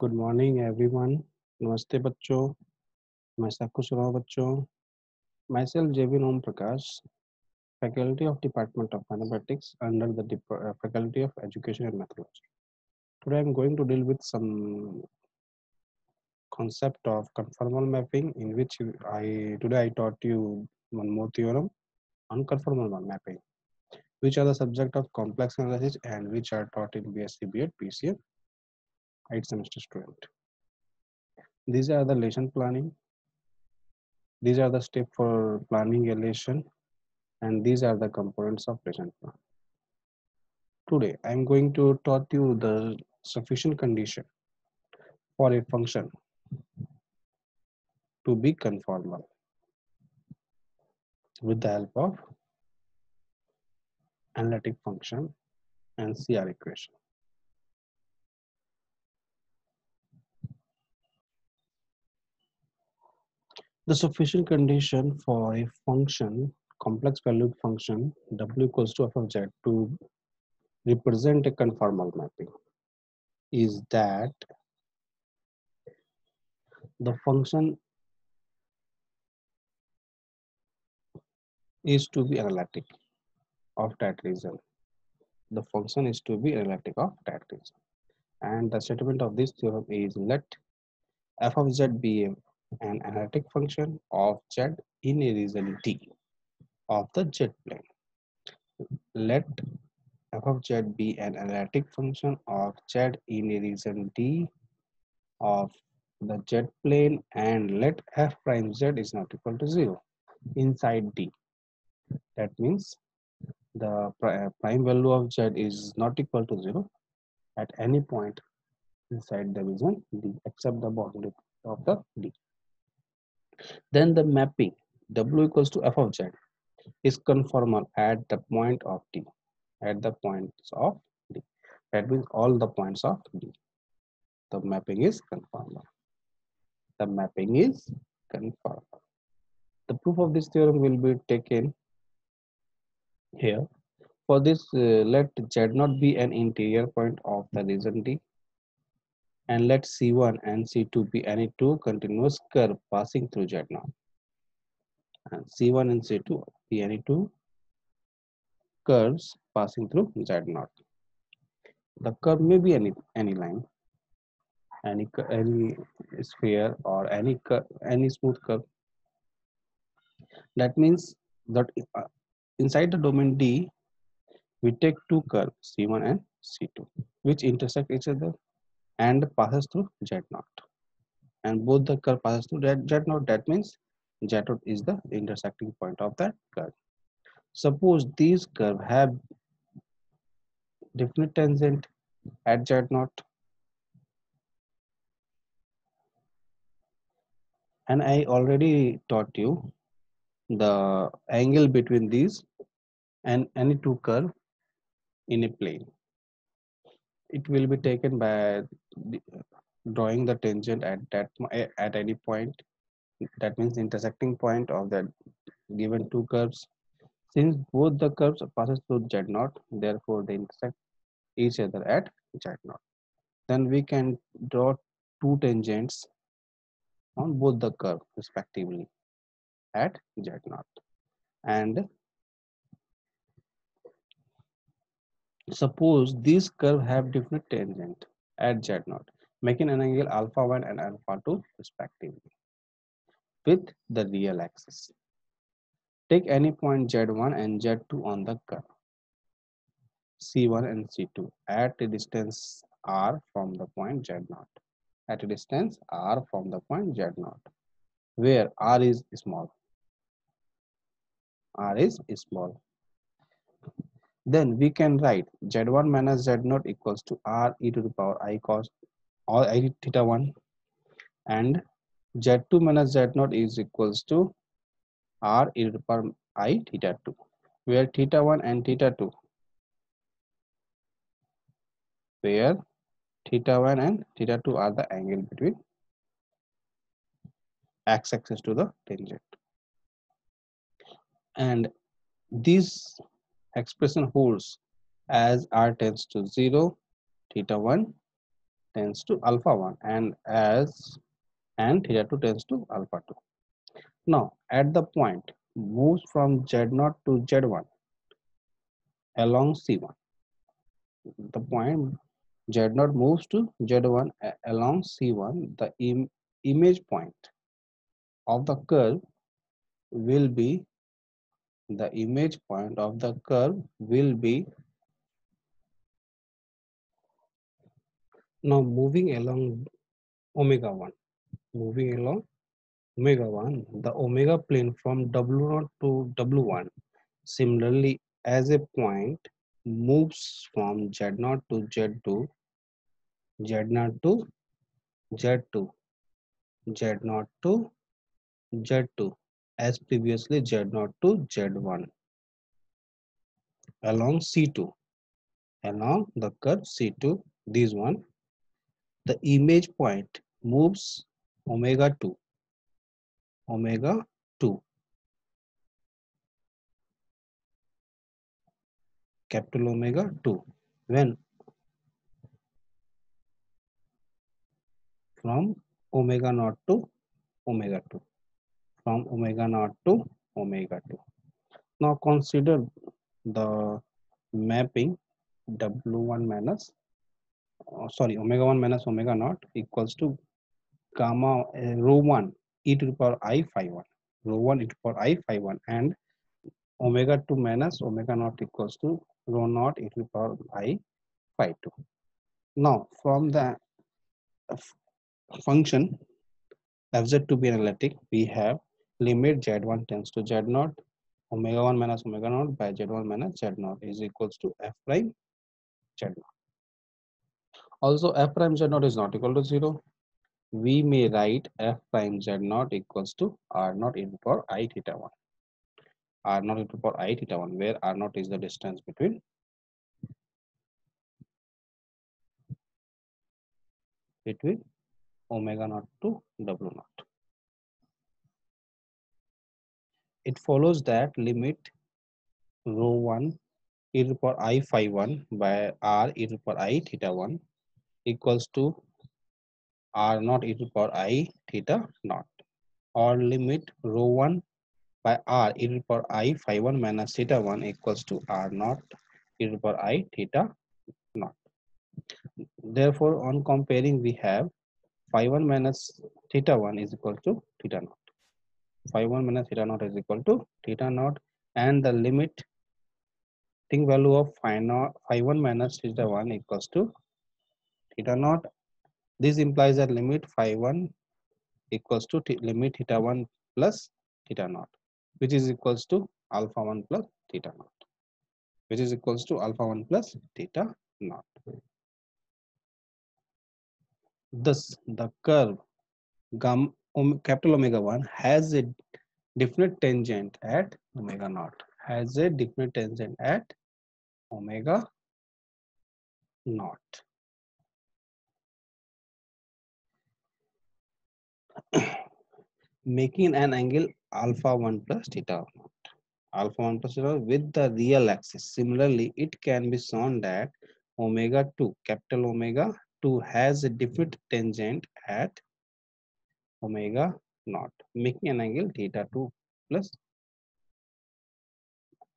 Good morning everyone. नमस्ते बच्चों। मैं सब कुछ रहा बच्चों। Myself Jebin Om Prakash, faculty of department of mathematics under the faculty of education and mathematics. Today I am going to deal with some concept of conformal mapping, in which I taught you one more theorem on conformal mapping, which are the subject of complex analysis and which are taught in BSc BEd PCM 8th semester student. These are the lesson planning. These are the steps for planning a lesson, and these are the components of lesson plan. Today, I am going to taught you the sufficient condition for a function to be conformal with the help of analytic function and CR equation. The sufficient condition for a function, complex valued function w equals to f of z to represent a conformal mapping is that the function is to be analytic of that reason. The function is to be analytic of that reason. And the statement of this theorem is let f of z be an analytic function of z in a region D of the z plane. Let f of z be an analytic function of z in a region D of the z plane, and let f prime z is not equal to 0 inside D. That means the prime value of z is not equal to 0 at any point inside the region D except the boundary of the D. Then the mapping w equals to f of z is conformal at the point of D. At the points of D. That means all the points of D. The mapping is conformal. The mapping is conformal. The proof of this theorem will be taken here. For this, let Z not be an interior point of the region D, and let C1 and C2 be any two continuous curve passing through Z0. And C1 and C2 be any two curves passing through Z0. The curve may be any line, any sphere, or any smooth curve. That means that inside the domain D, we take two curves C1 and C2, which intersect each other and passes through Z0. And both the curve passes through Z0. That means Z0 is the intersecting point of that curve. Suppose these curves have definite tangent at Z0, and I already taught you the angle between these and any two curve in a plane. It will be taken by drawing the tangent at any point. That means intersecting point of that given two curves. Since both the curves passes through Z0, therefore they intersect each other at Z0. Then we can draw two tangents on both the curve respectively at Z0. And suppose these curves have different tangent at Z0, making an angle alpha 1 and alpha 2 respectively with the real axis. Take any point Z1 and Z2 on the curve C1 and C2 at a distance r from the point Z0. At a distance r from the point Z0, where r is small. R is small. Then we can write Z1 minus Z0 equals to r e to the power I cos or I theta 1, and Z2 minus Z0 is equals to r e to the power I theta 2, where theta 1 and theta 2, where theta 1 and theta 2 are the angle between x-axis to the tangent. And this expression holds as r tends to 0, theta 1 tends to alpha 1 and theta 2 tends to alpha 2. Now at the point moves from Z0 to Z1 along C1. The point Z0 moves to Z1 along C1. The image point of the curve will be the image point of the curve will be now moving along omega 1. Moving along omega 1, the omega plane from W0 to W1. Similarly, as a point moves from Z0 to Z2, Z0 to Z2, Z0 to Z2, as previously Z0 to Z1 along C2, along the curve C2, this one, the image point moves omega 2, omega 2, capital omega 2, when from omega naught to omega 2, from omega naught to omega 2. Now consider the mapping W1 minus, omega 1 minus omega naught equals to gamma rho 1 e to the power I phi 1, rho 1 e to the power I phi 1, and omega 2 minus omega naught equals to rho naught e to the power I phi 2. Now from the function fz to be analytic, we have limit z1 tends to z0, omega 1 minus omega naught by z1 minus z0 is equals to f prime z0. Also f prime z0 is not equal to 0. We may write f prime z0 equals to r naught into power I theta 1. R naught into power I theta 1, where R naught is the distance between omega naught to W naught. It follows that limit rho 1 e to the power I phi 1 by R e to the power I theta 1 equals to R naught e to the power I theta naught, or limit rho 1 by R e to the power I phi 1 minus theta 1 equals to R naught e to the power I theta naught. Therefore, on comparing, we have phi 1 minus theta 1 is equal to theta naught. Phi 1 minus theta naught is equal to theta naught, and the limiting value of phi 1 minus theta 1 equals to theta naught. This implies that limit phi 1 equals to limit theta 1 plus theta naught, which is equals to alpha 1 plus theta naught, which is equals to alpha 1 plus theta naught. Thus, the curve capital omega 1 has a definite tangent at omega naught, has a definite tangent at omega naught. Making an angle alpha 1 plus theta naught, alpha 1 plus theta with the real axis. Similarly, it can be shown that omega 2, capital omega 2 has a definite tangent at omega naught, making an angle theta 2 plus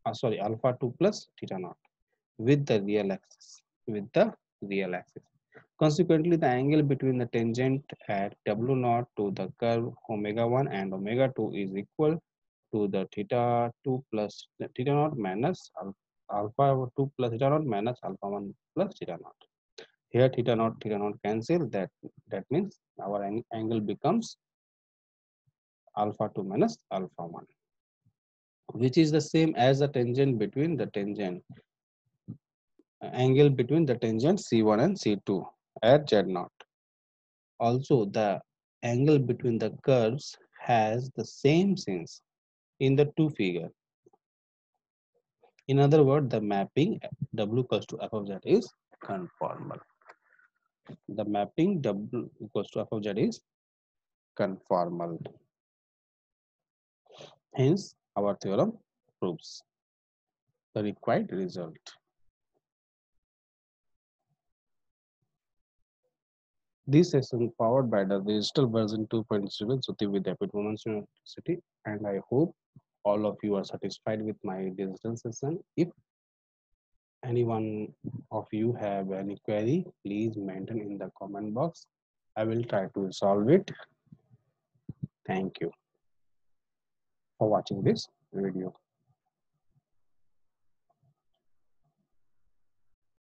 alpha 2 plus theta naught with the real axis, with the real axis. Consequently, the angle between the tangent at W naught to the curve omega 1 and omega 2 is equal to the theta 2 plus theta naught minus alpha 2 plus theta naught minus alpha 1 plus theta naught. Here theta naught cancel, that means our angle becomes alpha 2 minus alpha 1, which is the same as the tangent between the tangent angle between the tangent C1 and C2 at Z0. Also, the angle between the curves has the same sense in the two figures. In other words, the mapping W equals to f of z is conformal. The mapping W equals to f of z is conformal. Hence, our theorem proves the required result. This session powered by the digital version 2.0 Suti Vidyapit Women's University, and I hope all of you are satisfied with my digital session. If anyone of you have any query, please mention in the comment box. I will try to solve it. Thank you for watching this video.